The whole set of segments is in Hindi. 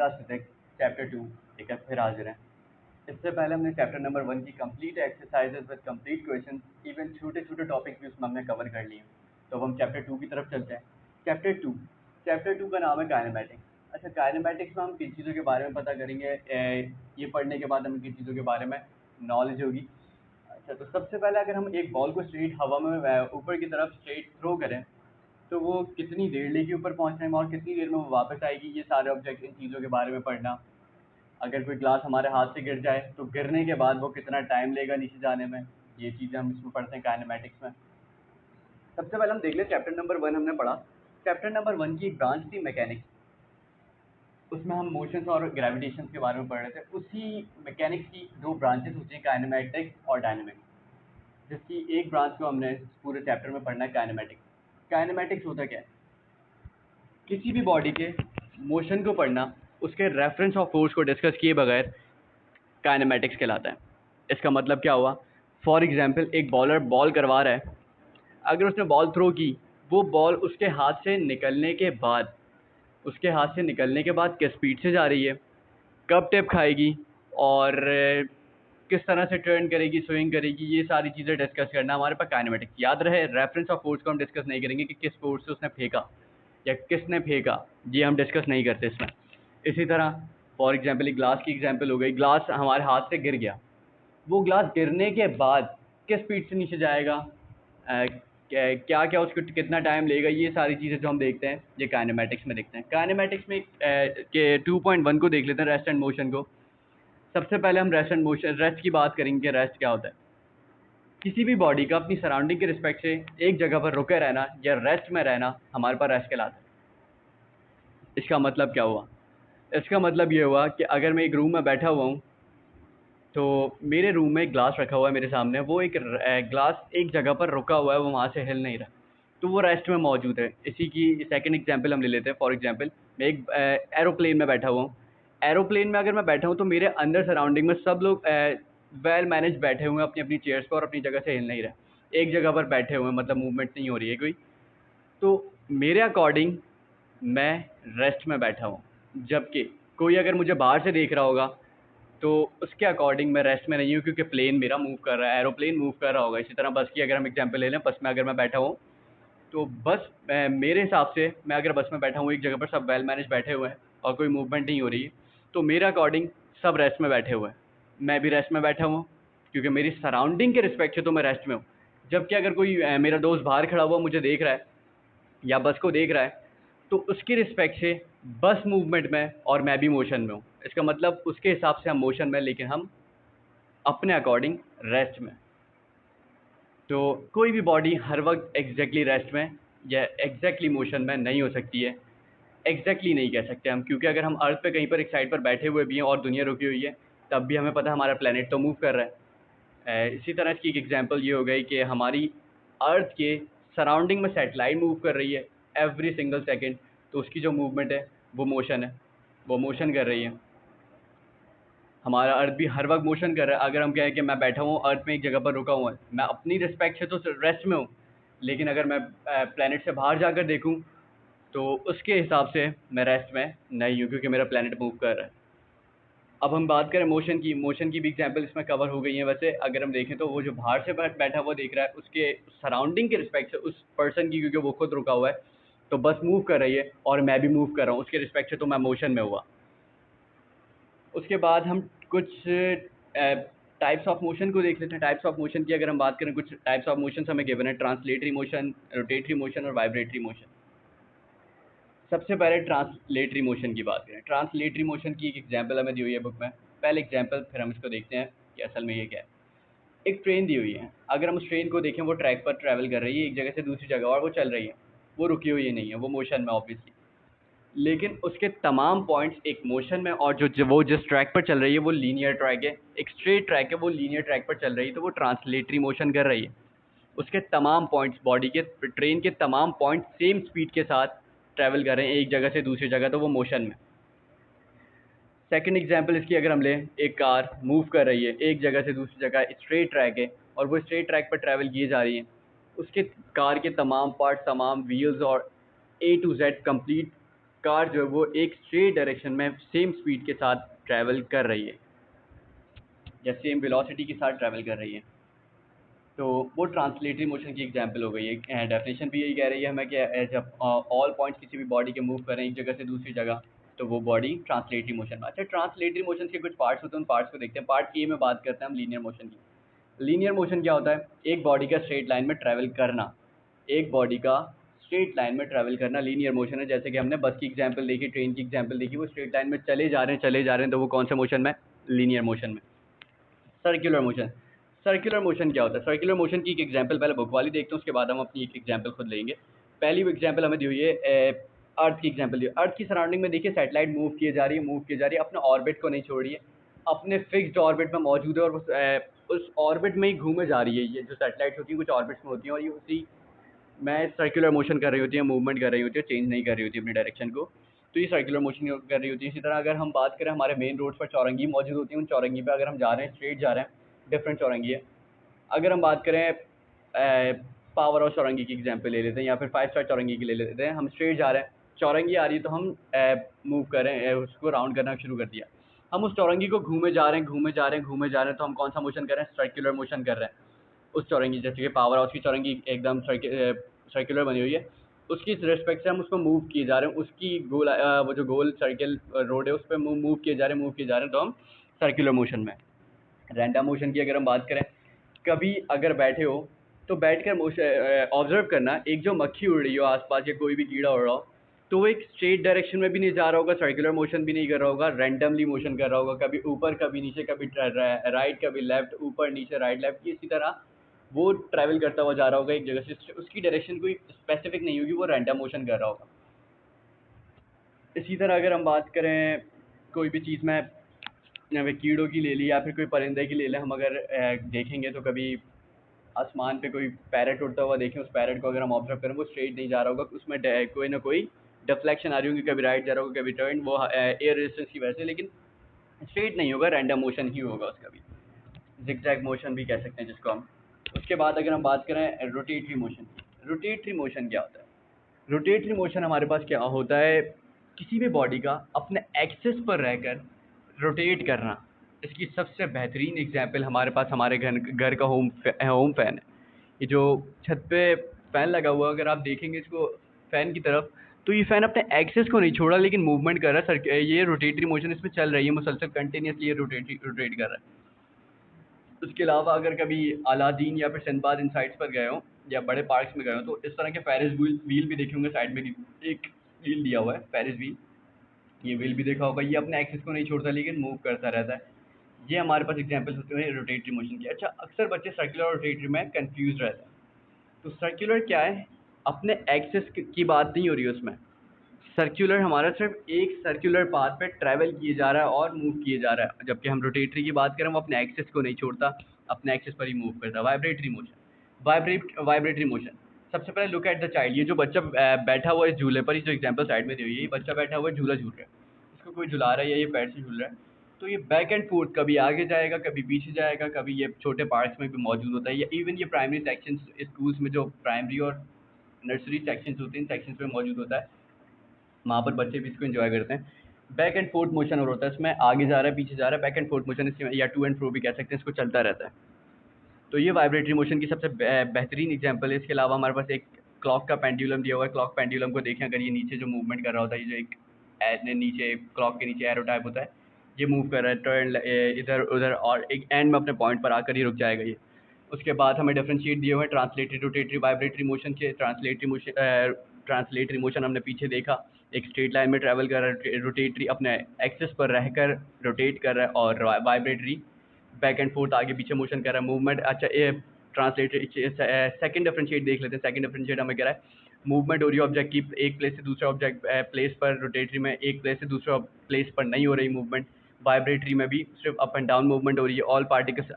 क्लास फिजिक्स चैप्टर 2 एक बार फिर हाजिर हैं। इससे पहले हमने चैप्टर नंबर 1 की complete exercises with complete question, even छोटे छोटे टॉपिक्स भी उसमें हमने कवर कर लिए। तो अब हम चैप्टर 2 की तरफ चलते हैं। चैप्टर 2 का नाम है काइनेमैटिक्स। अच्छा, काइनेमैटिक्स में हम किन चीज़ों के बारे में पता करेंगे, ये पढ़ने के बाद हमें किन चीज़ों के बारे में नॉलेज होगी। अच्छा, तो सबसे पहले अगर हम एक बॉल को स्ट्रेट हवा में ऊपर की तरफ स्ट्रेट थ्रो करें तो वो कितनी देर लेगी ऊपर पहुंचने में और कितनी देर में वो वापस आएगी, ये सारे ऑब्जेक्ट, इन चीज़ों के बारे में पढ़ना। अगर कोई ग्लास हमारे हाथ से गिर जाए तो गिरने के बाद वो कितना टाइम लेगा नीचे जाने में, ये चीज़ें हम इसमें पढ़ते हैं काइनेमैटिक्स में। सबसे पहले हम देख लें चैप्टर नंबर 1 हमने पढ़ा। चैप्टर नंबर 1 की एक ब्रांच थी मैकेनिक्स। उसमें हम मोशंस और ग्रेविटेशन के बारे में पढ़ रहे थे। उसी मैकेनिक्स की दो ब्रांचेस होती हैं, काइनेमैटिक्स और डायनेमिक्स, जिसकी एक ब्रांच को हमने पूरे चैप्टर में पढ़ना है, काइनेमैटिक्स। काइनेमैटिक्स होता क्या है? किसी भी बॉडी के मोशन को पढ़ना, उसके रेफरेंस ऑफ फोर्स को डिस्कस किए बगैर काइनेमैटिक्स कहलाता है। इसका मतलब क्या हुआ? फॉर एग्जांपल, एक बॉलर बॉल करवा रहा है, अगर उसने बॉल थ्रो की, वो बॉल उसके हाथ से निकलने के बाद किस स्पीड से जा रही है, कब टिप खाएगी और किस तरह से टर्न करेगी, स्विंग करेगी, ये सारी चीज़ें डिस्कस करना हमारे पास काइनेमैटिक्स। याद रहे, रेफरेंस ऑफ फोर्स को हम डिस्कस नहीं करेंगे कि किस फोर्स से उसने फेंका या किसने फेंका, ये हम डिस्कस नहीं करते इसमें। इसी तरह फॉर एग्जांपल, एक ग्लास की एग्जांपल हो गई। ग्लास हमारे हाथ से गिर गया, वो ग्लास गिरने के बाद किस स्पीड से नीचे जाएगा, क्या क्या उसको कितना टाइम लेगा, ये सारी चीज़ें जो हम देखते हैं ये काइनेमैटिक्स में देखते हैं। काइनेमैटिक्स में के 2.1 को देख लेते हैं, रेस्ट एंड मोशन को। सबसे पहले हम रेस्ट की बात करेंगे कि रेस्ट क्या होता है। किसी भी बॉडी का अपनी सराउंडिंग के रिस्पेक्ट से एक जगह पर रुके रहना या रेस्ट में रहना हमारे पास रेस्ट कहलाता है। इसका मतलब क्या हुआ? इसका मतलब ये हुआ कि अगर मैं एक रूम में बैठा हुआ हूँ, तो मेरे रूम में एक ग्लास रखा हुआ है मेरे सामने, वो एक ग्लास एक जगह पर रुका हुआ है, वो वहाँ से हिल नहीं रहा, तो वो रेस्ट में मौजूद है। इसी की सेकंड एग्जांपल हम ले लेते हैं। फॉर एग्जांपल, मैं एक एरोप्लेन में बैठा हुआ हूँ। एरोप्लेन में अगर मैं बैठा हूँ तो मेरे अंदर सराउंडिंग में सब लोग वेल मैनेज बैठे हुए हैं अपनी अपनी चेयर्स पर और अपनी जगह से हिल नहीं रहे, एक जगह पर बैठे हुए हैं, मतलब मूवमेंट नहीं हो रही है कोई। तो मेरे अकॉर्डिंग मैं रेस्ट में बैठा हूँ। जबकि कोई अगर मुझे बाहर से देख रहा होगा तो उसके अकॉर्डिंग मैं रेस्ट में नहीं हूँ, क्योंकि प्लेन मेरा मूव कर रहा है, एरोप्लेन मूव कर रहा होगा। इसी तरह बस की अगर हम एग्जांपल ले लें, बस में अगर मैं बैठा हूँ तो बस मेरे हिसाब से, मैं अगर बस में बैठा हूँ एक जगह पर, सब वेल मैनेज बैठे हुए हैं और कोई मूवमेंट नहीं हो रही है, तो मेरे अकॉर्डिंग सब रेस्ट में बैठे हुए हैं। मैं भी रेस्ट में बैठा हूँ क्योंकि मेरी सराउंडिंग के रिस्पेक्ट से तो मैं रेस्ट में हूँ। जबकि अगर कोई मेरा दोस्त बाहर खड़ा हुआ मुझे देख रहा है या बस को देख रहा है, तो उसके रिस्पेक्ट से बस मूवमेंट में और मैं भी मोशन में हूँ। इसका मतलब उसके हिसाब से हम मोशन में, लेकिन हम अपने अकॉर्डिंग रेस्ट में। तो कोई भी बॉडी हर वक्त एग्जैक्टली रेस्ट में या एग्जैक्टली मोशन में नहीं हो सकती है। एग्जैक्टली नहीं कह सकते हम, क्योंकि अगर हम अर्थ पे कहीं पर एक साइड पर बैठे हुए भी हैं और दुनिया रुकी हुई है, तब भी हमें पता है हमारा प्लेनेट तो मूव कर रहा है। इसी तरह की एक एग्जांपल ये हो गई कि हमारी अर्थ के सराउंडिंग में सैटेलाइट मूव कर रही है एवरी सिंगल सेकंड, तो उसकी जो मूवमेंट है वो मोशन है, वो मोशन कर रही है। हमारा अर्थ भी हर वक्त मोशन कर रहा है। अगर हम कहें कि मैं बैठा हूँ अर्थ में एक जगह पर रुका हुआ है, मैं अपनी रिस्पेक्ट से तो रेस्ट में हूँ, लेकिन अगर मैं प्लेनेट से बाहर जाकर देखूँ तो उसके हिसाब से मैं रेस्ट में नहीं हूँ, क्योंकि मेरा प्लेनेट मूव कर रहा है। अब हम बात करें मोशन की भी एग्जांपल इसमें कवर हो गई है। वैसे अगर हम देखें तो वो जो बाहर से बैठा हुआ देख रहा है, उसके सराउंडिंग के रिस्पेक्ट से उस पर्सन की, क्योंकि वो खुद रुका हुआ है, तो बस मूव कर रही है और मैं भी मूव कर रहा हूँ, उसके रिस्पेक्ट से तो मैं मोशन में हुआ। उसके बाद हम कुछ टाइप्स ऑफ मोशन को देख लेते हैं। टाइप्स ऑफ मोशन की अगर हम बात करें, कुछ टाइप्स ऑफ मोशन हमें गिवन है: ट्रांसलेटरी मोशन, रोटेटरी मोशन और वाइब्रेटरी मोशन। सबसे पहले ट्रांसलेटरी मोशन की बात करें। ट्रांसलेटरी मोशन की एक एग्जांपल हमें दी हुई है बुक में। पहले एग्जांपल, फिर हम इसको देखते हैं कि असल में ये क्या है। एक ट्रेन दी हुई है, अगर हम उस ट्रेन को देखें, वो ट्रैक पर ट्रैवल कर रही है एक जगह से दूसरी जगह, और वो चल रही है, वो रुकी हुई नहीं है, वो मोशन में ऑब्वियसली। लेकिन उसके तमाम पॉइंट्स एक मोशन में, और वो जिस ट्रैक पर चल रही है वो लीनियर ट्रैक है, एक स्ट्रेट ट्रैक है, वो लीनियर ट्रैक पर चल रही है, तो वो ट्रांसलेटरी मोशन कर रही है। उसके तमाम पॉइंट्स, बॉडी के, ट्रेन के तमाम पॉइंट्स सेम स्पीड के साथ ट्रैवल कर रहे हैं एक जगह से दूसरी जगह, तो वो मोशन में। सेकंड एग्जांपल इसकी अगर हम लें, एक कार मूव कर रही है एक जगह से दूसरी जगह, स्ट्रेट ट्रैक है और वो स्ट्रेट ट्रैक पर ट्रैवल किए जा रही है। उसके कार के तमाम पार्ट, तमाम व्हील्स और A to Z कार जो है वो एक स्ट्रेट डायरेक्शन में सेम स्पीड के साथ ट्रैवल कर रही है या सेम वेलोसिटी के साथ ट्रैवल कर रही है, तो वो ट्रांसलेटरी मोशन की एग्जांपल हो गई है। डेफिनेशन भी यही कह रही है हमें कि जब ऑल पॉइंट्स किसी भी बॉडी के मूव करें एक जगह से दूसरी जगह, तो वो बॉडी ट्रांसलेटरी मोशन में। अच्छा, ट्रांसलेटरी मोशन के कुछ पार्ट्स होते हैं, उन पार्ट्स को देखते हैं। पार्ट ए में बात करते हैं हम लीनियर मोशन की। लीनियर मोशन क्या होता है? एक बॉडी का स्ट्रेट लाइन में ट्रैवल करना, एक बॉडी का स्ट्रेट लाइन में ट्रैवल करना लीनियर मोशन है। जैसे कि हमने बस की एग्जांपल देखी, ट्रेन की एग्जांपल देखी, वो स्ट्रेट लाइन में चले जा रहे हैं, तो वो कौन सा मोशन में? लीनियर मोशन में। सर्कुलर मोशन, सर्कुलर मोशन क्या होता है? सर्कुलर मोशन की एक एग्जांपल पहले बुक वाली देखते हैं, उसके बाद हम अपनी एक एग्जांपल खुद लेंगे। पहली वो एग्जांपल हमें दी हुई है अर्थ की एग्जांपल दी। अर्थ की सराउंडिंग में देखिए सैटेलाइट मूव किए जा रही है, अपने ऑर्बिट को नहीं छोड़ रही है, अपने फिक्स्ड ऑर्बिट में मौजूद है और उस ऑर्बिट में ही घूमे जा रही है। ये जो सैटेलाइट्स होती हैं कुछ ऑर्बिट्स में होती हैं और ये उसी में सर्कुलर मोशन कर रही होती है, मूवमेंट कर रही होती है, चेंज नहीं कर रही होती अपनी डायरेक्शन को, तो ये सर्कुलर मोशन कर रही होती है। इसी तरह अगर हम बात करें हमारे मेन रोड्स पर चौरंगी मौजूद होती है, उन चौरंगी पे अगर हम जा रहे हैं, स्ट्रेट जा रहे हैं, डिफरेंट चौरंगी है। अगर हम बात करें पावर हाउस चौरंगी की एग्जांपल ले लेते हैं या फिर 5 स्टार चौरंगी की ले लेते हैं। हम स्ट्रेट जा रहे हैं, चौरंगी आ रही है तो हम मूव कर रहे हैं, उसको राउंड करना शुरू कर दिया। हम उस चौरंगी को घूमे जा रहे हैं, तो हम कौन सा मोशन कर रहे हैं? सर्कुलर मोशन कर रहे हैं उस चौरंगी। जैसे कि पावर हाउस की चौरंगी एकदम सर्कुलर बनी हुई है, उसकी रिस्पेक्ट से हम उसको मूव किए जा रहे हैं, उसकी गोल वो जो गोल सर्कल रोड है उस पर मूव किए जा रहे हैं, तो हम सर्कुलर मोशन में। रैंडम मोशन की अगर हम बात करें, कभी अगर बैठे हो तो बैठकर ऑब्जर्व करना, एक जो मक्खी उड़ रही हो आसपास या कोई भी कीड़ा उड़ रहा हो, तो वो एक स्ट्रेट डायरेक्शन में भी नहीं जा रहा होगा, सर्कुलर मोशन भी नहीं कर रहा होगा, रैंडमली मोशन कर रहा होगा, कभी ऊपर कभी नीचे, कभी राइट कभी लेफ्ट, ऊपर नीचे राइट लेफ्ट, इसी तरह वो ट्रैवल करता हुआ जा रहा होगा एक जगह से। उसकी डायरेक्शन कोई स्पेसिफिक नहीं होगी, वो रैंडम मोशन कर रहा होगा। इसी तरह अगर हम बात करें कोई भी चीज़ में, या फिर कीड़ों की ले ली या फिर कोई परिंदे की ले लें, हम अगर देखेंगे तो कभी आसमान पे कोई पैरेट उड़ता हुआ देखें, उस पैरेट को अगर हम ऑब्जर्व करें, वो स्ट्रेट नहीं जा रहा होगा, उसमें कोई ना कोई डिफ्लेक्शन आ रही होगी, कभी राइट जा रहा होगा कभी टर्न, वो एयर रेजिस्टेंस की वजह से, लेकिन स्ट्रेट नहीं होगा, रैंडम मोशन ही होगा उसका भी, जिगजैग मोशन भी कह सकते हैं जिसको हम। उसके बाद अगर हम बात करें रोटेटरी मोशन, रोटेटरी मोशन क्या होता है? रोटेटरी मोशन हमारे पास क्या होता है? किसी भी बॉडी का अपने एक्सिस पर रहकर रोटेट करना। इसकी सबसे बेहतरीन एग्जांपल हमारे पास हमारे घर का होम फैन है। ये जो छत पे फ़ैन लगा हुआ है, अगर आप देखेंगे इसको फ़ैन की तरफ, तो ये फ़ैन अपने एक्सिस को नहीं छोड़ा लेकिन मूवमेंट कर रहा है। ये रोटेटरी मोशन इसमें चल रही है, मुसलसल कंटिन्यूसली ये रोटेट कर रहा है। उसके अलावा अगर कभी अलादीन या फिर सिंदबाद इन साइट्स पर गए हो या बड़े पार्क्स में गए हो, तो इस तरह के फेरिस व्हील भी देखे होंगे, साइड में एक व्हील दिया हुआ है फेरिस व्हील, ये व्हील भी देखा होगा। ये अपने एक्सिस को नहीं छोड़ता लेकिन मूव करता रहता है। ये हमारे पास एग्जांपल्स होते हैं रोटेटरी मोशन के। अच्छा, अक्सर बच्चे सर्कुलर और रोटेटरी में कंफ्यूज रहते हैं। तो सर्कुलर क्या है? अपने एक्सिस की बात नहीं हो रही है उसमें। सर्कुलर हमारा सिर्फ एक सर्कुलर पाथ पे ट्रैवल किए जा रहा है और मूव किए जा रहा है, जबकि हम रोटेटरी की बात करें वो अपने एक्सिस को नहीं छोड़ता, अपने एक्सिस पर ही मूव करता है। Vibratory motion, vibratory motion. सबसे पहले लुक एट द चाइल्ड। ये जो बच्चा बैठा हुआ है इस झूले पर, ये जो एग्जांपल साइड में दी हुई है, ये बच्चा बैठा हुआ है, झूला झूल रहा है, इसको कोई झुला रहा है या ये पैर से झूल रहा है, तो ये बैक एंड फोर्थ कभी आगे जाएगा कभी पीछे जाएगा, कभी ये छोटे पार्ट्स में भी मौजूद होता है, या इवन ये प्राइमरी सेक्शन स्कूल्स में जो प्राइमरी और नर्सरी सेक्शंस होते हैं, इन सेक्शंस में मौजूद होता है, वहाँ पर बच्चे भी इसको एंजॉय करते हैं। बैक एंड फोर्थ मोशन और होता है इसमें, आगे जा रहा है पीछे जा रहा है, बैक एंड फोर्थ मोशन इसमें, या टू एंड फ्रो भी कह सकते हैं, इसको चलता रहता है। तो ये वाइब्रेटरी मोशन की सबसे बेहतरीन एग्जांपल है। इसके अलावा हमारे पास एक क्लॉक का पेंडुलम दिया हुआ है। क्लॉक पेंडुलम को देखें, अगर ये नीचे जो मूवमेंट कर रहा होता है, ये जो एक नीचे क्लॉक के नीचे एरो टाइप होता है, ये मूव कर रहा है, टर्न इधर उधर, और एक एंड में अपने पॉइंट पर आकर ही रुक जाएगा ये। उसके बाद हमें डिफरेंशिएट दिए हुए हैं ट्रांसलेटरी, रोटेटरी, वाइब्रेटरी मोशन के। ट्रांसलेटरी मोशन हमने पीछे देखा, एक स्ट्रेट लाइन में ट्रैवल कर रहा है। रोटेटरी अपने एक्सिस पर रहकर रोटेट कर रहा है, और वाइब्रेटरी बैक एंड फोर्थ आगे पीछे मोशन कर रहा है, मूवमेंट। अच्छा, ये ट्रांसलेटरी सेकंड डिफरेंशिएट देख लेते हैं। सेकंड डिफरेंशिएट हमें कह रहा है मूवमेंट हो रही है ऑब्जेक्ट की एक प्लेस से दूसरा ऑब्जेक्ट प्लेस पर, रोटेटरी में एक प्लेस से दूसरा प्लेस पर नहीं हो रही मूवमेंट, वाइब्रेटरी में भी सिर्फ अप एंड डाउन मूवमेंट हो रही है। ऑल पार्टिकल्स,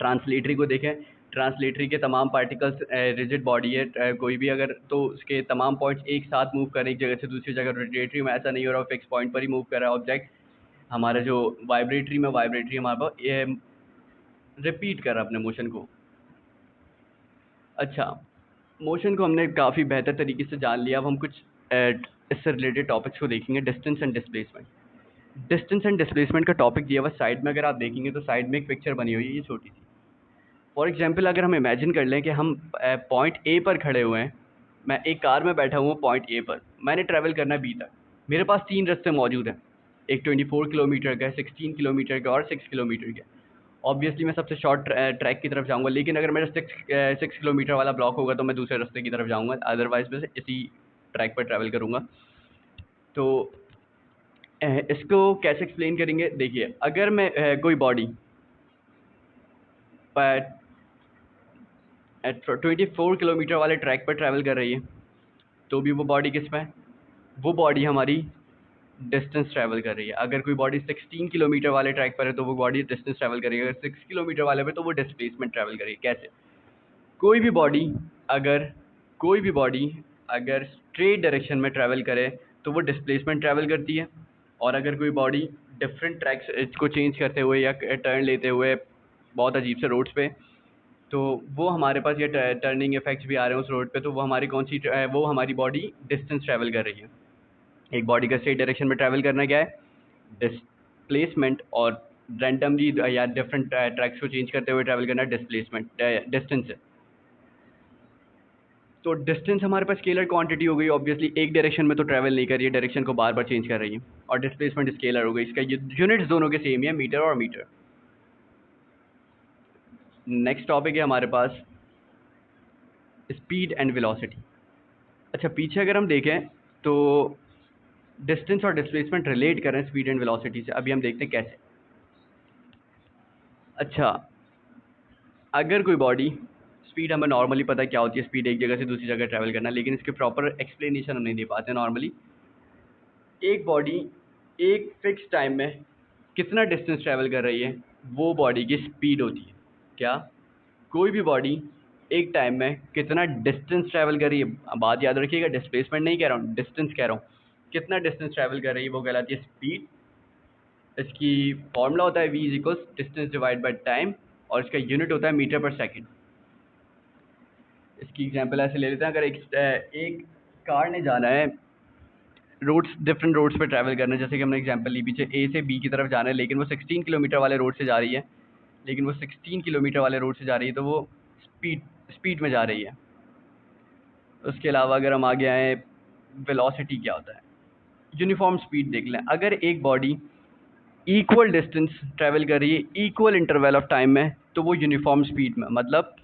ट्रांसलेटरी को देखें, ट्रांसलेटरी के तमाम पार्टिकल्स रिजिड बॉडी है, कोई भी अगर तो उसके तमाम पॉइंट्स एक साथ मूव करें एक जगह से दूसरी जगह। रोटेटरी में ऐसा नहीं हो रहा, फिक्स पॉइंट पर ही मूव कर रहा है ऑब्जेक्ट। हमारा जो वाइब्रेटरी में, वाइब्रेटरी हमारे पास ये रिपीट कर रहा है अपने मोशन को। अच्छा, मोशन को हमने काफ़ी बेहतर तरीके से जान लिया। अब हम कुछ इससे रिलेटेड टॉपिक्स को देखेंगे, distance and displacement. Distance and displacement का टॉपिक दिया हुआ साइड में, अगर आप देखेंगे तो साइड में एक पिक्चर बनी हुई है ये छोटी सी। फॉर एग्जांपल अगर हम इमेजिन कर लें कि हम पॉइंट ए पर खड़े हुए हैं, मैं एक कार में बैठा हुआ हूँ पॉइंट ए पर, मैंने ट्रैवल करना है बी तक, मेरे पास 3 रास्ते मौजूद हैं, एक 24 किलोमीटर का, 16 किलोमीटर का और 6 किलोमीटर का। ऑब्वियसली मैं सबसे शॉर्ट ट्रैक की तरफ जाऊंगा, लेकिन अगर मेरा 6 किलोमीटर वाला ब्लॉक होगा तो मैं दूसरे रास्ते की तरफ जाऊंगा, अदरवाइज मैं इसी ट्रैक पर ट्रैवल करूंगा। तो इसको कैसे एक्सप्लेन करेंगे, देखिए अगर मैं कोई बॉडी 24 किलोमीटर वाले ट्रैक पर ट्रैवल कर रही है, तो भी वो बॉडी किस में है, वो बॉडी हमारी डिस्टेंस ट्रैवल कर रही है। अगर कोई बॉडी 16 किलोमीटर वाले ट्रैक पर है तो वो बॉडी डिस्टेंस ट्रैवल करेगी, अगर 6 किलोमीटर वाले पे तो वो डिस्प्लेसमेंट ट्रैवल करेगी। कैसे, कोई भी बॉडी अगर स्ट्रेट डायरेक्शन में ट्रैवल करे तो वो डिस्प्लेसमेंट ट्रैवल करती है, और अगर कोई बॉडी डिफरेंट ट्रैक्स को चेंज करते हुए या टर्न लेते हुए बहुत अजीब से रोड्स पे, तो वो हमारे पास ये टर्निंग इफेक्ट्स भी आ रहे हैं उस रोड पे, तो वो हमारी वो हमारी बॉडी डिस्टेंस ट्रैवल कर रही है। एक बॉडी का स्ट्रेट डायरेक्शन में ट्रैवल करना क्या है, डिस्प्लेसमेंट, और रैंडमली या डिफरेंट ट्रैक्स को चेंज करते हुए ट्रैवल करना डिस्प्लेसमेंट, डिस्टेंस है। तो डिस्टेंस हमारे पास स्केलर क्वांटिटी हो गई, ऑब्वियसली एक डायरेक्शन में तो ट्रैवल नहीं कर रही है, डायरेक्शन को बार बार चेंज कर रही है, और डिस्प्लेसमेंट स्केलर हो गई, इसका यूनिट्स दोनों के सेम ही है, मीटर और मीटर। नेक्स्ट टॉपिक है हमारे पास स्पीड एंड वेलोसिटी। अच्छा, पीछे अगर हम देखें तो डिस्टेंस और डिस्प्लेसमेंट रिलेट करें स्पीड एंड वेलोसिटी से, अभी हम देखते हैं कैसे। अच्छा, अगर कोई बॉडी, स्पीड हमें नॉर्मली पता है क्या होती है, स्पीड एक जगह से दूसरी जगह ट्रैवल करना, लेकिन इसके प्रॉपर एक्सप्लेनेशन हम नहीं दे पाते नॉर्मली। एक बॉडी एक फिक्स टाइम में कितना डिस्टेंस ट्रैवल कर रही है, वो बॉडी की स्पीड होती है। क्या, कोई भी बॉडी एक टाइम में कितना डिस्टेंस ट्रैवल कर रही है, बात याद रखिएगा, डिस्प्लेसमेंट नहीं कह रहा हूँ, डिस्टेंस कह रहा हूँ, कितना डिस्टेंस ट्रैवल कर रही है वो कहलाती है स्पीड। इसकी फॉर्मूला होता है v is equal distance divide by time, और इसका यूनिट होता है मीटर पर सेकंड। इसकी एग्जांपल ऐसे ले लेते हैं, अगर एक कार ने जाना है डिफरेंट रोड्स पे ट्रैवल करना है, जैसे कि हमने एग्जांपल ली पीछे, ए से बी की तरफ जाना है, लेकिन वो 16 किलोमीटर वाले रोड से जा रही है, रोड से जा रही है, तो वो स्पीड में जा रही है। उसके अलावा अगर हम आगे आए, वेलोसिटी क्या होता है, यूनिफॉर्म स्पीड देख लें। अगर एक बॉडी इक्वल डिस्टेंस ट्रैवल कर रही है इक्वल इंटरवल ऑफ टाइम में, तो वो यूनिफॉर्म स्पीड में, मतलब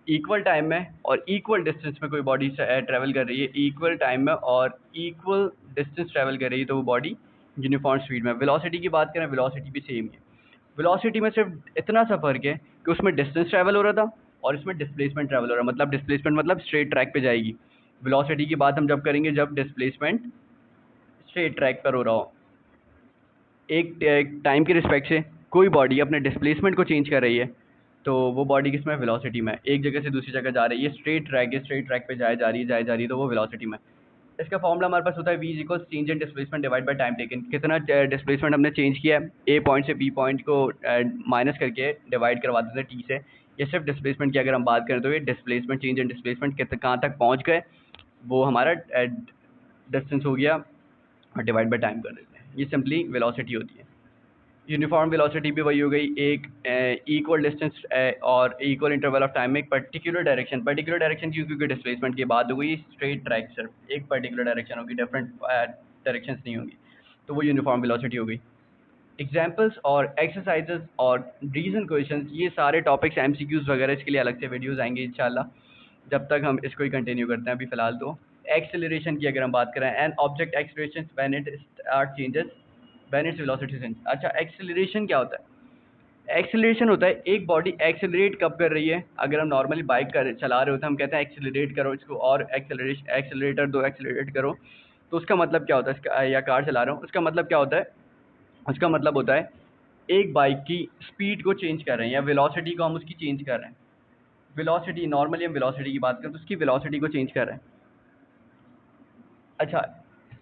इक्वल टाइम में और इक्वल डिस्टेंस में कोई बॉडी ट्रैवल कर रही है, इक्वल टाइम में और इक्वल डिस्टेंस ट्रैवल कर रही है, तो वो बॉडी यूनिफॉर्म स्पीड में। वेलोसिटी की बात करें, वेलोसिटी भी सेम है। वेलोसिटी में सिर्फ इतना सा फर्क है कि उसमें डिस्टेंस ट्रैवल हो रहा था और इसमें डिस्प्लेसमेंट ट्रैवल हो रहा है, मतलब डिस्प्लेसमेंट मतलब स्ट्रेट ट्रैक पे जाएगी। वेलोसिटी की बात हम जब करेंगे जब डिस्प्लेसमेंट स्ट्रेट ट्रैक पर हो रहा हो। एक टाइम के रिस्पेक्ट से कोई बॉडी अपने डिस्प्लेसमेंट को चेंज कर रही है, तो वो बॉडी किसमें, वेलोसिटी में, एक जगह से दूसरी जगह जा रही है, स्ट्रेट ट्रैक पे जाए जा रही है, तो वो वेलोसिटी में। इसका फॉर्मूला हमारे पास होता है v equal change in displacement divide by time taken, कितना डिस्प्लेसमेंट हमने चेंज किया है, ए पॉइंट से बी पॉइंट को माइनस करके डिवाइड करवा देते हैं टी से। ये सिर्फ डिस्प्लेसमेंट की अगर हम बात करें तो ये डिस्प्लेसमेंट चेंज इन डिस्प्लेसमेंट कहाँ तक पहुँच गए, वो हमारा डिस्टेंस हो गया, और डिवाइड बाय टाइम कर देते हैं, ये सिंपली वेलोसिटी होती है। यूनिफॉर्म वेलोसिटी भी वही हो गई, एक इक्वल डिस्टेंस और इक्वल इंटरवल ऑफ टाइम में एक पर्टिकुलर डायरेक्शन की, क्योंकि डिस्प्लेसमेंट की बात हो गई, स्ट्रेट ट्रैक सिर्फ एक पर्टिकुलर डायरेक्शन होगी, डिफरेंट डायरेक्शंस नहीं होंगी, तो वो यूनिफॉर्म वेलोसिटी हो गई। एग्जाम्पल्स और एक्सरसाइजेस और रीजन क्वेश्चंस, ये सारे टॉपिक्स एमसीक्यूज वगैरह इसके लिए अलग से वीडियोस आएंगे इंशाल्लाह, जब तक हम इसको ही कंटिन्यू करते हैं। अभी फिलहाल तो एक्सेलरेशन की अगर हम बात करें, an object acceleration when it start changes when its velocity change. अच्छा, एक्सेलरेशन क्या होता है, एक्सेलरेशन होता है एक बॉडी एक्सेलरेट कब कर रही है। अगर हम नॉर्मली बाइक चला रहे होते हैं, हम कहते हैं एक्सेलरेट करो इसको, और एक्सेलरेटर दो, एक्सेलरेट करो, तो उसका मतलब क्या होता है, इसका, या कार चला रहा हूँ, उसका मतलब क्या होता है, उसका मतलब होता है एक बाइक की स्पीड को चेंज कर रहे हैं, या वेलोसिटी को हम उसकी चेंज कर रहे हैं। वेलोसिटी, नॉर्मली हम वेलोसिटी की बात करें तो उसकी वेलोसिटी को चेंज कर रहे हैं। अच्छा,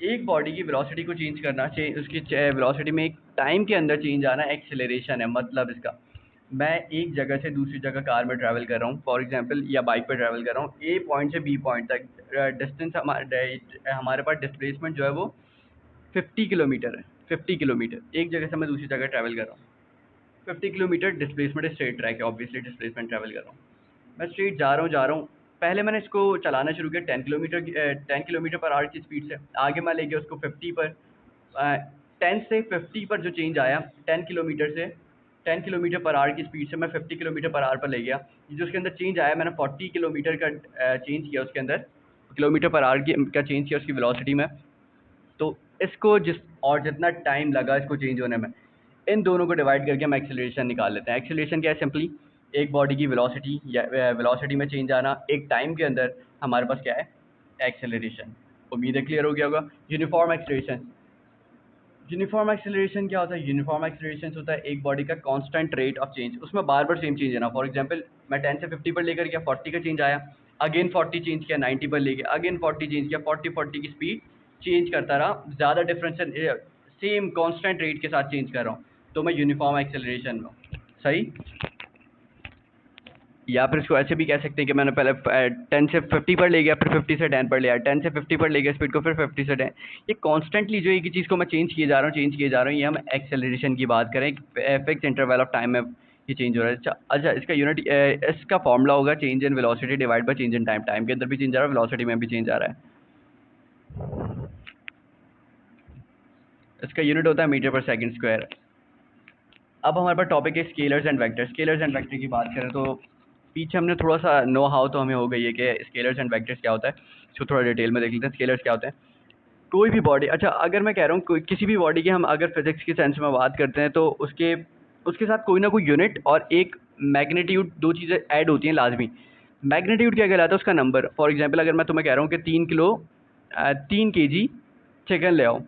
एक बॉडी की वेलोसिटी को चेंज करना चाहिए, उसकी वेलोसिटी में एक टाइम के अंदर चेंज आना एक्सेलरेशन है, मतलब इसका। मैं एक जगह से दूसरी जगह कार में ट्रैवल कर रहा हूँ फॉर एग्जांपल, या बाइक पे ट्रैवल कर रहा हूँ, ए पॉइंट से बी पॉइंट तक डिस्टेंस हमारे पास डिस्प्लेसमेंट जो है वो 50 किलोमीटर है। 50 किलोमीटर एक जगह से मैं दूसरी जगह ट्रैवल कर रहा हूँ। 50 किलोमीटर डिस्प्लेसमेंट स्ट्रेट ट्रैक है, ऑब्वियसली डिस्प्लेसमेंट ट्रैवल कर रहा हूँ। मैं स्ट्रेट जा रहा हूँ। पहले मैंने इसको चलाना शुरू किया 10 किलोमीटर पर आवर की स्पीड से। आगे मैं ले गया उसको 50 पर। 10 से 50 पर जो चेंज आया, 10 किलोमीटर से 10 किलोमीटर पर आवर की स्पीड से मैं 50 किलोमीटर पर आवर पर ले गया। जो उसके अंदर चेंज आया, मैंने 40 किलोमीटर का चेंज किया उसके अंदर, किलोमीटर पर आवर का चेंज किया उसकी वेलोसिटी में। तो इसको जितना टाइम लगा इसको चेंज होने में, इन दोनों को डिवाइड करके हम एक्सेलरेशन निकाल लेते हैं। एक्सेलरेशन क्या है? सिंपली एक बॉडी की वेलोसिटी या वेलोसिटी में चेंज आना एक टाइम के अंदर, हमारे पास क्या है? एक्सेलरेशन। उम्मीद है क्लियर हो गया होगा। Uniform acceleration. यूनिफॉर्म एक्सेलरेशन क्या होता है? यूनिफॉर्म एक्सेलरेशन होता है एक बॉडी का कांस्टेंट रेट ऑफ चेंज, उसमें बार बार सेम चेंज है ना। फॉर एग्जांपल मैं 10 से 50 पर लेकर गया, 40 का चेंज आया, अगेन 40 चेंज किया, 90 पर ले गया, अगेन 40 चेंज किया, 40 की स्पीड चेंज करता रहा, ज़्यादा डिफरेंस सेम कांस्टेंट रेट के साथ चेंज कर रहा हूँ, तो मैं यूनिफॉर्म एक्सेलरेशन में हूँ। सही। या फिर इसको ऐसे भी कह सकते हैं कि मैंने पहले 10 से 50 पर ले गया, फिर 50 से 10 पर ले आया, 10 से 50 पर ले गया स्पीड को, फिर 50 से 10। ये कॉन्स्टेंटली जो एक ही चीज़ को मैं चेंज किए जा रहा हूँ, ये हम एक्सेलरेशन की बात करें। फिक्स इंटरवल ऑफ टाइम में ये चेंज हो रहा है। अच्छा, इसका यूनिट इसका फॉर्मूला होगा change in velocity divide by change in time. Time के अंदर भी चेंज आ रहा है, वेलोसिटी में भी चेंज आ रहा है। इसका यूनिट होता है मीटर पर सेकंड स्क्वायर। अब हमारे पास टॉपिक है scalars and vectors. Scalars and vector की बात करें तो पीछे हमने थोड़ा सा नो हाउ तो हमें हो गई है कि स्केलर्स एंड वेक्टर्स क्या होता है, इसको थोड़ा डिटेल में देख लेते हैं। स्केलर्स क्या होते हैं? कोई भी बॉडी, अच्छा अगर मैं कह रहा हूँ कोई किसी भी बॉडी की हम अगर फिजिक्स के सेंस में बात करते हैं तो उसके उसके साथ कोई ना कोई यूनिट और एक मैग्नीट्यूड, दो चीज़ें ऐड होती हैं लाजमी। मैग्नीट्यूड क्या कहलाता है? उसका नंबर। फॉर एग्जांपल अगर मैं तुम्हें कह रहा हूँ कि 3 केजी चिकन ले आओ,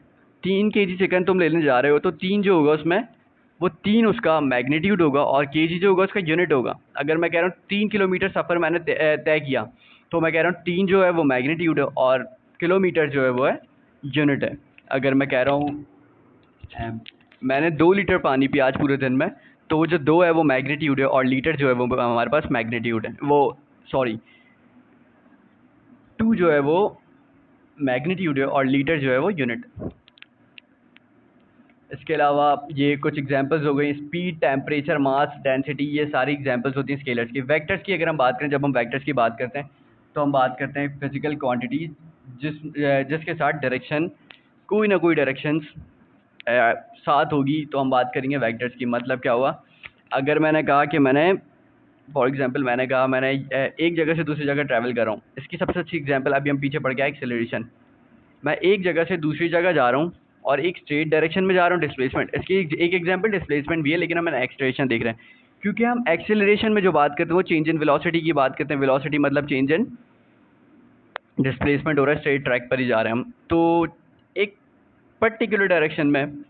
3 केजी चिकन तुम लेने जा रहे हो, तो 3 जो होगा उसमें, वो 3 उसका मैग्नीट्यूड होगा और केजी जो होगा उसका यूनिट होगा। अगर मैं कह रहा हूँ 3 किलोमीटर सफ़र मैंने तय किया, तो मैं कह रहा हूँ 3 जो है वो मैग्नीट्यूड है और किलोमीटर जो है वो है यूनिट है। अगर मैं कह रहा हूँ मैंने 2 लीटर पानी पिया आज पूरे दिन में, तो वो जो 2 है वो मैग्नीट्यूड है और लीटर जो है वो हमारे पास मैग्नीट्यूड है, वो सॉरी 2 जो है वो मैग्नीट्यूड है और लीटर जो है वो यूनिट। इसके अलावा ये कुछ एग्जांपल्स हो गई, स्पीड, टेम्परेचर, मास, डेंसिटी, ये सारी एग्जांपल्स होती हैं स्केलर्स की। वेक्टर्स की अगर हम बात करें, जब हम वेक्टर्स की बात करते हैं तो हम बात करते हैं फिजिकल क्वांटिटीज जिसके साथ डायरेक्शन, कोई ना कोई डायरेक्शंस साथ होगी, तो हम बात करेंगे वेक्टर्स की। मतलब क्या हुआ? अगर मैंने कहा कि मैंने फॉर एग्जांपल मैंने कहा मैंने एक जगह से दूसरी जगह ट्रैवल कर रहा हूँ, इसकी सबसे अच्छी एग्जांपल अभी हम पीछे पड़ गया एक्सेलरेशन। मैं एक जगह से दूसरी जगह जा रहा हूँ और एक स्ट्रेट डायरेक्शन में जा रहा हूँ, डिस्प्लेसमेंट। इसकी एक एग्जांपल डिस्प्लेसमेंट भी है, लेकिन हम एक्सेलरेशन देख रहे हैं क्योंकि हम एक्सेलरेशन में जो बात करते हैं वो चेंज इन वेलोसिटी की बात करते हैं। वेलोसिटी मतलब चेंज इन डिस्प्लेसमेंट हो रहा है, स्ट्रेट ट्रैक पर ही जा रहे हैं हम। तो एक पर्टिकुलर डायरेक्शन में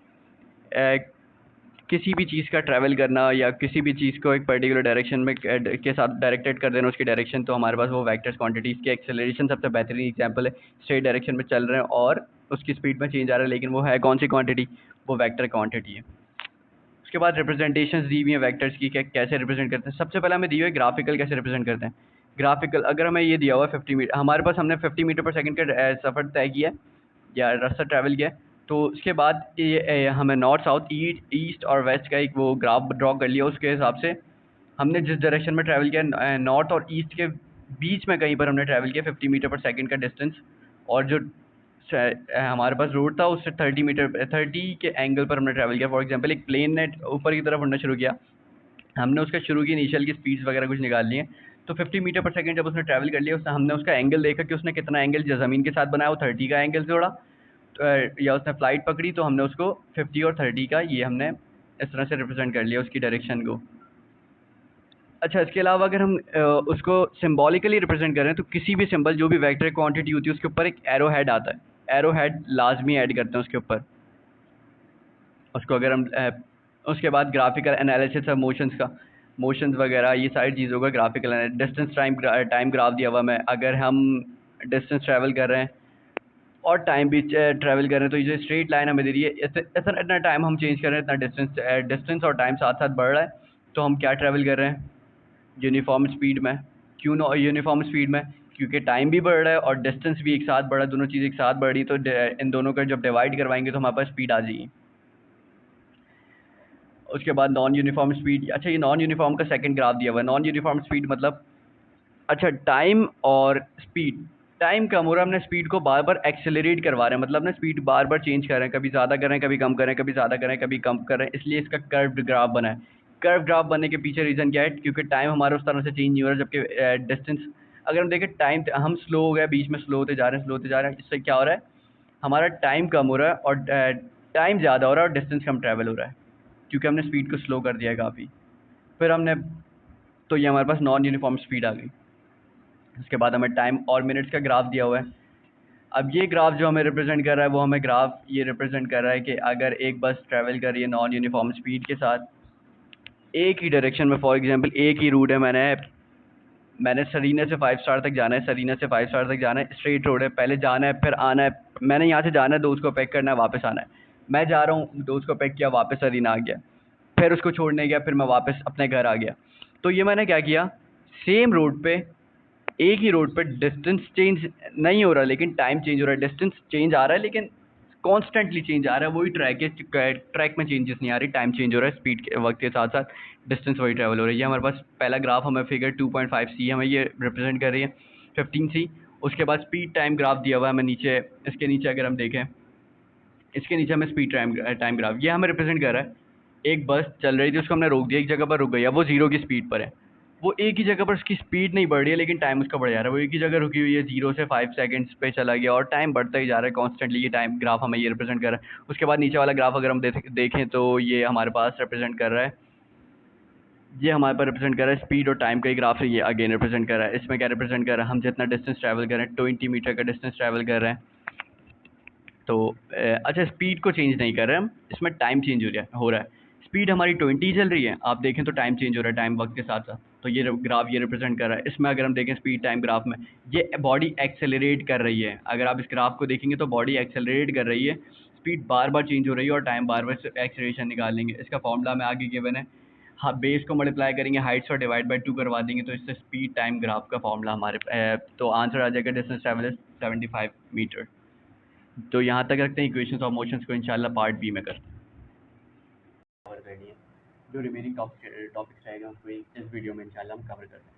किसी भी चीज़ का ट्रैवल करना या किसी भी चीज़ को एक पर्टिकुलर डायरेक्शन में के साथ डायरेक्टेड कर देना उसकी डायरेक्शन, तो हमारे पास वो वेक्टर्स क्वांटिटीज़ की एक्सेलरेशन सबसे बेहतरीन एग्जांपल है। स्ट्रेट डायरेक्शन में चल रहे हैं और उसकी स्पीड में चेंज आ रहा है, लेकिन वो है कौन सी क्वांटिटी? वो वेक्टर क्वांटिटी है। उसके बाद रिप्रेजेंटेशंस दी हुई हैं वेक्टर्स की, कैसे रिप्रेजेंट करते हैं। सबसे पहले हमें दी हुई है ग्राफिकल कैसे रिप्रेजेंट करते हैं। ग्राफिकल अगर हमें ये दिया हुआ है 50 मीटर, हमारे पास हमने 50 मीटर पर सेकंड का सफ़र तय किया या रास्ता ट्रैवल किया, तो उसके बाद ये हमें नॉर्थ, साउथ, ईस्ट और वेस्ट का एक वो ग्राफ ड्रॉ कर लिया। उसके हिसाब से हमने जिस डायरेक्शन में ट्रैवल किया, नॉर्थ और ईस्ट के बीच में कहीं पर हमने ट्रैवल किया 50 मीटर पर सेकंड का डिस्टेंस, और जो हमारे पास रोड था उससे 30 के एंगल पर हमने ट्रैवल किया। फॉर एग्जांपल एक प्लेन ने ऊपर की तरफ उड़ना शुरू किया, हमने उसका शुरू की इनिशियल की स्पीड्स वगैरह कुछ निकाल लिए, तो 50 मीटर पर सेकंड जब उसने ट्रैवल कर लिया, उसने हमने उसका एंगल देखा कि उसने कितना एंगल जो ज़मीन के साथ बनाया वो 30 का एंगल जोड़ा, या उसने फ्लाइट पकड़ी तो हमने उसको 50 और 30 का ये हमने इस तरह से रिप्रेजेंट कर लिया उसकी डायरेक्शन को। अच्छा, इसके अलावा अगर हम उसको सिंबॉलिकली रिप्रेजेंट करें तो किसी भी सिंबल, जो भी वेक्टर क्वांटिटी होती है उसके ऊपर एक एरो हेड आता है। एरो हेड लाजमी ऐड करते हैं उसके ऊपर। उसको अगर हम उसके बाद ग्राफिकल एनालिसिस ऑफ मोशंस का, मोशंस वगैरह ये सारी चीज़ों का ग्राफिकल, डिस्टेंस टाइम ग्राफ दिया हुआ मैं, अगर हम डिस्टेंस ट्रैवल कर रहे हैं और टाइम भी ट्रैवल कर रहे हैं, तो ये जो स्ट्रेट लाइन हमें दे रही है, इतना टाइम हम चेंज कर रहे हैं, इतना डिस्टेंस और टाइम साथ साथ बढ़ रहा है, तो हम क्या ट्रैवल कर रहे हैं? यूनिफॉर्म स्पीड में। क्यों ना यूनिफॉर्म स्पीड में? क्योंकि टाइम भी बढ़ रहा है और डिस्टेंस भी एक साथ बढ़ रहा है, दोनों चीज़ एक साथ बढ़ रही, तो इन दोनों का जब डिवाइड करवाएंगे तो हमारे पास स्पीड आ जाएगी। उसके बाद नॉन यूनिफॉर्म स्पीड। अच्छा, ये नॉन यूनिफॉर्म का सेकंड ग्राफ दिया हुआ है। नॉन यूनिफॉर्म स्पीड मतलब, अच्छा टाइम और स्पीड, टाइम कम हो रहा है, हमने स्पीड को बार बार एक्सेलरेट करवा रहे हैं, मतलब ना स्पीड बार बार चेंज कर रहे हैं, कभी ज़्यादा कर रहे हैं, कभी कम कर रहे हैं, कभी ज़्यादा कर रहे हैं, कभी कम कर रहे हैं, इसलिए इसका कर्व्ड ग्राफ बना है। कर्व ग्राफ बनने के पीछे रीज़न क्या है? क्योंकि टाइम हमारा उस तरह से चेंज नहीं हो रहा, जबकि डिस्टेंस, अगर हम देखें टाइम, हम स्लो हो गए, बीच में स्लो होते जा रहे हैं, स्लो होते जा रहे हैं, इससे क्या हो रहा है? हमारा टाइम कम हो रहा है और टाइम ज़्यादा हो रहा है और डिस्टेंस कम ट्रैवल हो रहा है, क्योंकि हमने स्पीड को स्लो कर दिया है काफ़ी। फिर हमने, तो ये हमारे पास नॉन यूनिफॉर्म स्पीड आ गई। उसके बाद हमें टाइम और मिनट्स का ग्राफ दिया हुआ है। अब ये ग्राफ जो हमें रिप्रेजेंट कर रहा है, वो हमें ग्राफ ये रिप्रेजेंट कर रहा है कि अगर एक बस ट्रैवल कर रही है नॉन यूनिफॉर्म स्पीड के साथ, एक ही डायरेक्शन में, फॉर एग्जांपल एक ही रूट है, मैंने सरीना से 5 स्टार तक जाना है, सरीना से 5 स्टार तक जाना है, स्ट्रेट रोड है, पहले जाना है फिर आना है, मैंने यहाँ से जाना है, दोस्त को पिक करना है, वापस आना है। मैं जा रहा हूँ, दोस्त को पिक किया, वापस सरीना आ गया, फिर उसको छोड़ने गया, फिर मैं वापस अपने घर आ गया। तो ये मैंने क्या किया, सेम रोड पे, एक ही रोड पे डिस्टेंस चेंज नहीं हो रहा लेकिन टाइम चेंज हो रहा है, डिस्टेंस चेंज आ रहा है लेकिन कॉन्स्टेंटली चेंज आ रहा है, वही ट्रैक है, ट्रैक में चेंजेस नहीं आ रही, टाइम चेंज हो रहा है, स्पीड के वक्त के साथ साथ डिस्टेंस वही ट्रैवल हो रही है। हमारे पास पहला ग्राफ हमें फिगर 2.5 सी हमें ये रिप्रेजेंट कर रही है, 15 सी। उसके बाद स्पीड टाइम ग्राफ दिया हुआ है हमें नीचे, इसके नीचे अगर हम देखें, इसके नीचे हमें स्पीड टाइम टाइम ग्राफ ये हमें रिप्रेजेंट कर रहा है, एक बस चल रही थी, उसको हमने रोक दिया, एक जगह पर रुक गई, अब वो जीरो की स्पीड पर है, वो एक ही जगह पर, उसकी स्पीड नहीं बढ़ रही है लेकिन टाइम उसका बढ़ जा रहा है, वो एक ही जगह रुकी हुई है, 0 से 5 सेकंड्स पे चला गया और टाइम बढ़ता ही जा रहा है कॉन्स्टेंटली, ये टाइम ग्राफ हमें ये रिप्रेजेंट कर रहा है। उसके बाद नीचे वाला ग्राफ अगर हम देखें तो ये हमारे पास रिप्रेजेंट कर रहा है, ये हमारे पास रिप्रेजेंट कर रहा है स्पीड और टाइम का ही ग्राफ है, ये अगेन रिप्रेजेंट कर रहा है। इसमें क्या रिप्रेजेंट कर रहा है, हम जितना डिस्टेंस ट्रैवल कर रहे हैं, 20 मीटर का डिस्टेंस ट्रैवल कर रहे हैं, तो अच्छा स्पीड को चेंज नहीं कर रहे हम, इसमें टाइम चेंज हो रहा है। स्पीड हमारी 20 चल रही है, आप देखें तो टाइम चेंज हो रहा है, टाइम वक्त के साथ साथ, तो ये ग्राफ ये रिप्रेजेंट कर रहा है। इसमें अगर हम देखें स्पीड टाइम ग्राफ में, ये बॉडी एक्सेलरेट कर रही है, अगर आप इस ग्राफ को देखेंगे तो बॉडी एक्सेलरेट कर रही है, स्पीड बार बार चेंज हो रही है और टाइम बार बार एक्सेलरेशन निकाल लेंगे। इसका फॉर्मूला में आगे गिवन है, हाँ बेस को मल्टीप्लाई करेंगे, हाइट्स और डिवाइड बाई 2 करवा देंगे, तो इससे स्पीड टाइम ग्राफ का फॉर्मूला हमारे तो आंसर आ जाएगा डिस्टेंस ट्रैवल इज 75 मीटर। तो यहाँ तक रखते हैं, इक्वेशंस ऑफ मोशंस को इंशाल्लाह पार्ट बी में करते हैं, कवर करनी है। जो रिमेनिंग टॉपिक्स रहेगा उसको इस वीडियो में इंशाल्लाह हम कवर करते हैं।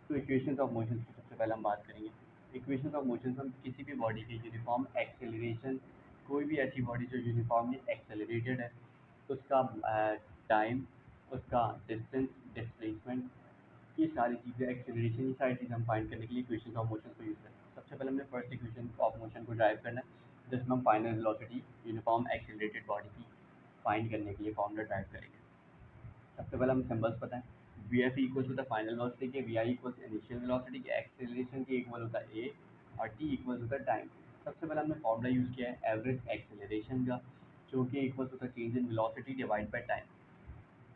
तो इक्वेशंस ऑफ मोशंस की सबसे पहले हम बात करेंगे। इक्वेशंस ऑफ मोशंस हम किसी भी बॉडी की यूनिफॉर्म एक्सेलरेशन, कोई भी ऐसी बॉडी जो यूनिफॉर्मली एक्सेलरेटेड है, उसका टाइम, उसका डिस्टेंस, डिस्प्लेसमेंट, ये सारी चीज़ें, एक्सेलरेशन, ये सारी चीज़ें हम फाइंड करने के लिए इक्वेशंस ऑफ मोशन को यूज़ करते हैं। सबसे पहले हमने फर्स्ट इक्वेशन ऑफ मोशन को ड्राइव करना है, जिसमें हम final velocity uniform accelerated body की फाइंड करने के लिए फॉर्मूला ड्राइव करेंगे। सबसे पहले हम सिंबल्स बताएं, V F equal to the final velocity के, V I equal initial velocity के, एक्सेलरेशन के इक्वल होता है ए और टी इक्वल होता है टाइम। सबसे पहले हमने फॉर्मूला यूज़ किया है एवरेज एक्सेलरेशन का, जो कि इक्वल होता है change in velocity divide by time.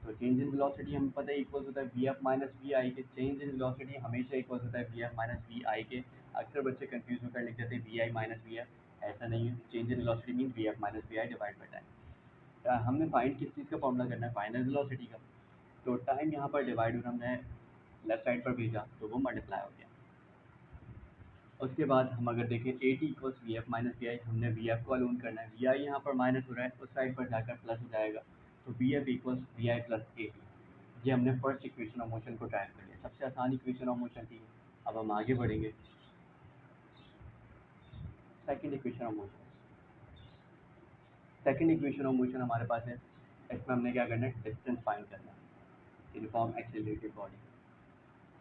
तो चेंज इन वेलोसिटी हमें पता है इक्वल होता है V F minus V I के, चेंज इन वेलोसिटी हमेशा इक्वल होता है V F minus V I के। अक्सर बच्चे कंफ्यूज होकर लिख देते हैं V I minus V F, ऐसा नहीं है, change in velocity mean V F minus V I divide by time. हमने फाइंड किस चीज़ का फॉर्मूला करना है, फाइनल वेलोसिटी का, तो टाइम यहाँ पर डिवाइड और हमने लेफ्ट साइड पर भेजा तो वो मल्टीप्लाई हो गया। उसके बाद हम अगर देखें A T equals V F minus V I, हमने वी एफ को अलोन करना है, वी आई यहाँ पर माइनस हो रहा है, उस साइड पर जाकर प्लस हो जाएगा, तो we F equals V I plus A T. ये हमने फर्स्ट इक्वेशन ऑफ मोशन को ड्राइव कर लिया, सबसे आसान इक्वेशन ऑफ मोशन थी। अब हम आगे बढ़ेंगे, second equation of motion. Second equation of motion हमारे पास है, इसमें हमने क्या करना है, डिस्टेंस फाइंड करना है यूनिफॉर्म एक्सेलरेटेड बॉडी।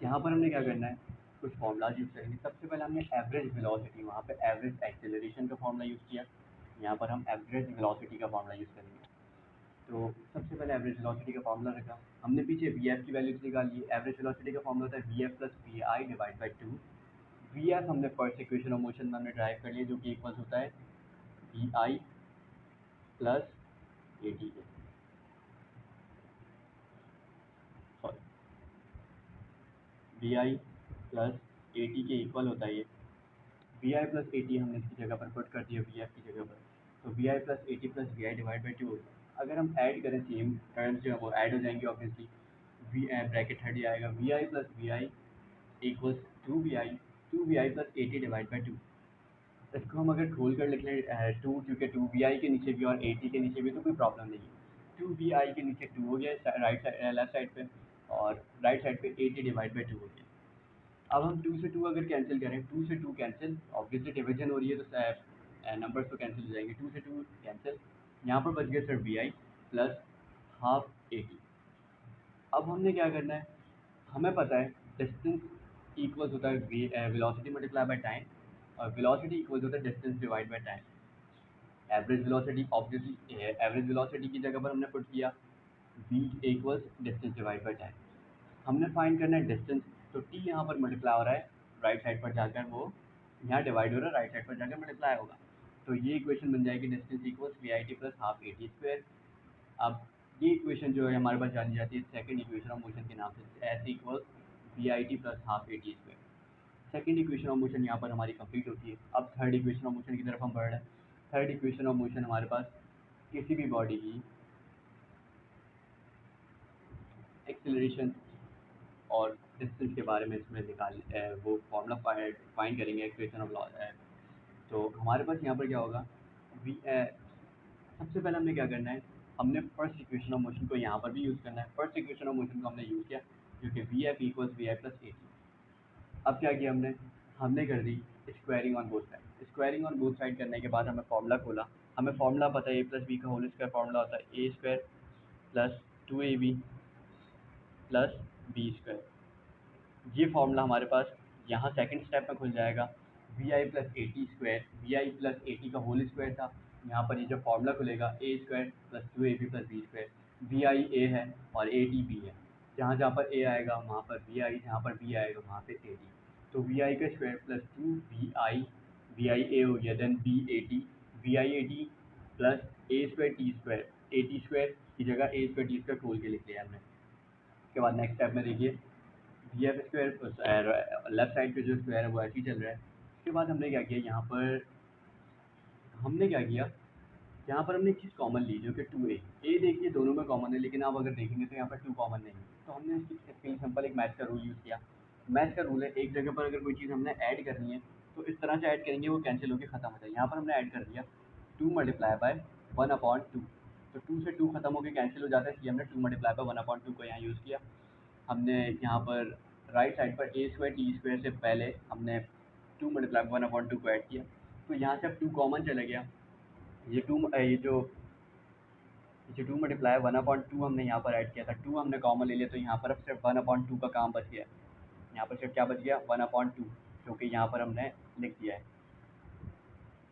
यहाँ पर हमने क्या करना है, कुछ फॉर्मूलाज यूज़ करेंगे। सबसे पहले हमने एवरेज वेलोसिटी, वहाँ पे एवरेज एक्सेलरेशन का फॉर्मूला यूज़ किया, यहाँ पर हम एवरेज वेलोसिटी का फॉर्मूला यूज़ करेंगे। तो सबसे पहले एवरेज वेलोसिटी का फॉर्मूला रखा, हमने पीछे वी एफ की वैल्यूज निकाली। एवरेज वेलोसिटी का फॉर्मूला होता है V F plus V I divide by 2। V F हमने फर्स्ट इक्वेशन ऑफ मोशन में हमने ड्राइव कर लिया, जो कि इक्वल्स होता है V I plus A T के, sorry V I plus A T के इक्वल होता है ये, V I plus A T हमने इसकी जगह पर पुट कर दिया वी एफ की जगह पर, तो V I plus A T plus V I divide by 2 होता है। अगर हम ऐड करें सेम टर्म्स जो है वो ऐड हो जाएंगे ऑब्वियसली, ब्रैकेट हट जाएगा, V I plus V I equals to V I plus 80 divide by two. इसको हम अगर खोल कर लिख लें टू, क्योंकि टू वी आई के नीचे भी और 80 के नीचे भी तो कोई प्रॉब्लम नहीं है। टू वी आई के नीचे टू हो गया राइट साइड लेफ्ट साइड पे, और राइट साइड पे 80 डिवाइड बाई टू हो गया। अब हम टू से टू अगर कैंसिल करें, टू से टू कैंसिल, ऑब्वियसली डिवीजन हो रही है तो नंबर्स तो कैंसिल हो जाएंगे, टू से टू कैंसिल, यहाँ पर बच गया सिर्फ वी आई प्लस हाफ 80। अब हमने क्या करना है, हमें पता है डिस्टेंस इक्वल्स होता है वेलोसिटी मल्टीप्लाई बाय टाइम, और वेलोसिटी इक्वल्स होता है distance divide by time. Average velocity obviously average velocity की जगह पर हमने पुट किया v equals distance divide by time. हमने फाइंड करना है डिस्टेंस, तो t यहाँ पर मल्टीप्लाई हो रहा है राइट साइड पर जाकर, वो यहाँ डिवाइड हो रहा है राइट साइड पर जाकर मल्टीप्लाई होगा, तो ये इक्वेशन बन जाएगी distance equals V I T plus half A T square. अब ये इक्वेशन जो है हमारे पास जानी जाती है सेकंड इक्वेशन ऑफ मोशन के नाम से, S equals V I T plus half A T square. Second equation of motion यहाँ पर हमारी कंप्लीट होती है। अब थर्ड इक्वेशन ऑफ मोशन की तरफ हम बढ़ रहे हैं। थर्ड इक्वेशन ऑफ मोशन हमारे पास किसी भी बॉडी की एक्सेलरेशन और डिस्टेंस के बारे में इसमें वो फॉर्मूला फाइंड करेंगे इक्वेशन ऑफ लॉ। तो हमारे पास यहाँ पर क्या होगा, वी सबसे पहले हमने क्या करना है, हमने फर्स्ट इक्वेशन ऑफ मोशन को यहाँ पर भी यूज़ करना है। फर्स्ट इक्वेशन ऑफ मोशन को हमने यूज़ किया जो कि V F equals V I plus A T. अब क्या किया हमने कर दी squaring on both side. Squaring on both side करने के बाद हमें फॉर्मूला खोला। हमें फॉर्मूला पता है ए प्लस बी का होल स्क्वायर फॉर्मूला होता है A square plus two A B plus B square. ये फार्मूला हमारे पास यहाँ सेकंड स्टेप में खुल जाएगा। V I plus A T square, V I plus A T का होल स्क्वायर था, यहाँ पर ये जो फार्मूला खुलेगा A square plus two A B plus B square. V I A है और ए टी बी है, जहाँ जहाँ पर ए आएगा वहाँ पर वी आई, जहाँ पर बी आएगा वहाँ पे ए टी। तो वी आई का square plus two V I A हो गया, then B A T, V I A T plus A square T square, A T square की जगह ए स्क्वायर टी स्क्वायर खोल के लिख लिया हमने। उसके बाद नेक्स्ट स्टेप में देखिए we F square left side पे जो स्क्वायर है वो ऐसे ही चल रहा है। उसके बाद हमने क्या किया, यहाँ पर हमने एक चीज़ कॉमन ली जो कि टू ए देखिए दोनों में कॉमन है, लेकिन आप अगर देखेंगे तो यहाँ पर टू कॉमन नहीं है। तो हमने इसके लिए सिंपल एक मैथ का रूल यूज़ किया। मैथ का रूल है एक जगह पर अगर कोई चीज़ हमने ऐड करनी है तो इस तरह से ऐड करेंगे वो कैंसिल होकर ख़त्म हो जाए। यहाँ पर हमने ऐड कर दिया to multiply by one upon two, तो टू से टू खत्म होकर कैंसिल हो जाता है, इसलिए हमने to multiply by one upon two को यहाँ यूज़ किया। हमने यहाँ पर राइट साइड पर ए स्क्वायर टी स्क्वायर से पहले हमने to multiply one upon two को ऐड किया, तो यहाँ से अब टू कॉमन चला गया। ये to multiply one appoint to हमने यहाँ पर ऐड किया था, टू हमने कॉमन ले लिया, तो यहाँ पर अब सिर्फ वन अपॉइंट टू का काम बच गया। यहाँ पर सिर्फ क्या बच गया, वन अपॉइंट टू, जो कि यहाँ पर हमने लिख दिया है।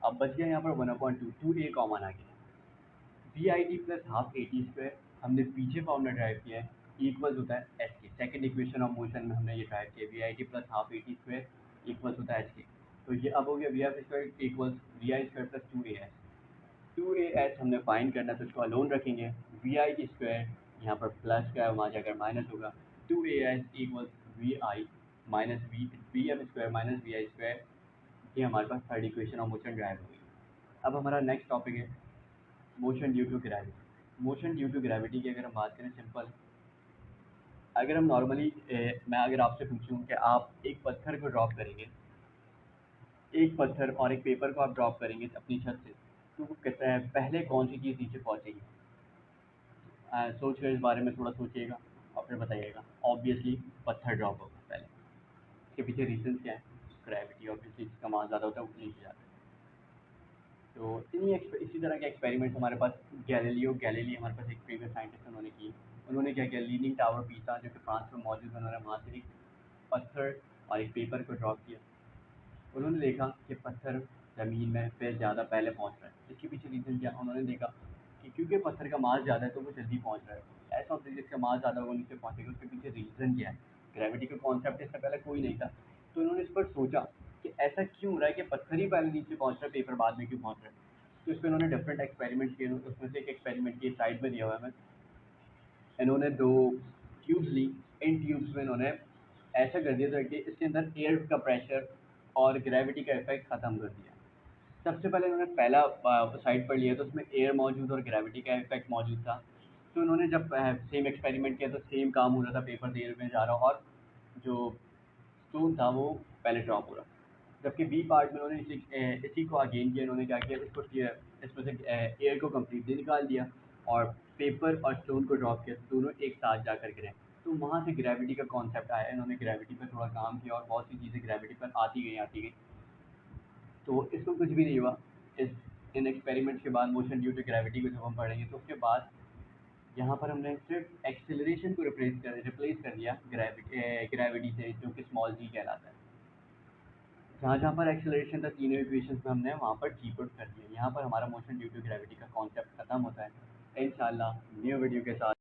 अब बच गया यहाँ पर one appoint two, two A common आ गया। V I T plus half A T square हमने पीछे फॉर्मूला ड्राइव किया है, इक्वल्स होता है एच के। सेकेंड इक्वेशन ऑफ मोशन में हमने ये ड्राइव किया, V I T plus half A T square equals होता है एच के। तो ये अब हो गया V F square equals V I square plus two A H. Two A H हमने फाइंड करना है तो इसको अलोन रखेंगे, वी आई की स्क्वायर यहाँ पर प्लस का है वहाँ जाकर माइनस होगा, two A H equals V I minus V F square minus V I square. ये हमारे पास third equation of motion drive होगी। अब हमारा नेक्स्ट टॉपिक है motion due to gravity. Motion due to gravity की अगर हम बात करें सिंपल, अगर हम नॉर्मली मैं अगर आपसे पूछूं कि आप एक पत्थर को ड्रॉप करेंगे, एक पत्थर और एक पेपर को आप ड्रॉप करेंगे अपनी छत से, तो वो कहता है पहले कौन सी चीज़ नीचे पहुंचेगी? सोच कर इस बारे में थोड़ा सोचिएगा और फिर बताइएगा। ऑब्वियसली पत्थर ड्रॉप होगा पहले। इसके पीछे रीजन क्या है? ग्रेविटी, ऑब्वियसली जिसका मास ज़्यादा होता है वो नीचे जाता है। तो इसी तरह के एक्सपेरिमेंट्स हमारे पास गैलीली हमारे पास एक प्रीवियस साइंटिस्ट उन्होंने की। उन्होंने क्या किया, लीनिंग टावर पीसा जो कि फ्रांस में मौजूद है, उन्होंने वहाँ से एक पत्थर और एक पेपर को ड्रॉप किया। उन्होंने देखा कि पत्थर ज़मीन में फिर ज़्यादा पहले पहुँच रहा है। इसके पीछे रीज़न क्या? उन्होंने देखा कि क्योंकि पत्थर का मास ज़्यादा है तो वो जल्दी पहुँच रहा है। ऐसा होता है जिसका मास ज़्यादा होगा नीचे पहुँचेगा, उसके पीछे रीज़न क्या है? ग्रेविटी का कॉन्सेप्ट इससे पहले कोई नहीं था, तो उन्होंने इस पर सोचा कि ऐसा क्यों हो रहा है कि पत्थर ही पहले नीचे पहुँच रहा है, पेपर बाद में क्यों पहुँच रहा है। तो इस पर उन्होंने डिफरेंट एक्सपेरिमेंट किए, उसमें से एक एक्सपेरिमेंट की साइड में दिया हुआ है हमें। इन्होंने दो ट्यूब्स ली, इन ट्यूब्स में इन्होंने ऐसा कर दिया था कि इसके अंदर एयर का प्रेशर और ग्रेविटी का इफेक्ट ख़त्म कर दिया। सबसे पहले इन्होंने पहला साइड पर लिया तो उसमें एयर मौजूद और ग्रेविटी का इफेक्ट मौजूद था। तो उन्होंने जब सेम एक्सपेरिमेंट किया तो सेम काम हो रहा था, पेपर देर में जा रहा और जो स्टोन था वो पहले ड्रॉप हो रहा। जबकि बी पार्ट में उन्होंने इसी को अगेन किया, इन्होंने क्या किया, इसमें से एयर को कम्प्लीटली निकाल दिया और पेपर और स्टोन को ड्रॉप किया, तो दोनों एक साथ जा कर गिरे। तो वहाँ से ग्रेविटी का कॉन्सेप्ट आया, इन्होंने ग्रेविटी पर थोड़ा काम किया और बहुत सी चीज़ें ग्रेविटी पर आती गई। तो इसको कुछ भी नहीं हुआ। इस इन एक्सपेरिमेंट्स के बाद मोशन ड्यू टू ग्रेविटी को जब हम पढ़ेंगे तो उसके बाद यहाँ पर हमने सिर्फ एक्सेलरेशन को रिप्लेस कर दिया ग्रेविटी से, जो कि स्मॉल जी कहलाता है। जहाँ जहाँ पर एक्सेलरेशन था तीनों इक्वेशंस में हमने वहाँ पर जी पुट कर दिया। यहाँ पर हमारा मोशन ड्यू टू ग्रेविटी का कॉन्सेप्ट खत्म होता है। इंशाल्लाह न्यू वीडियो के साथ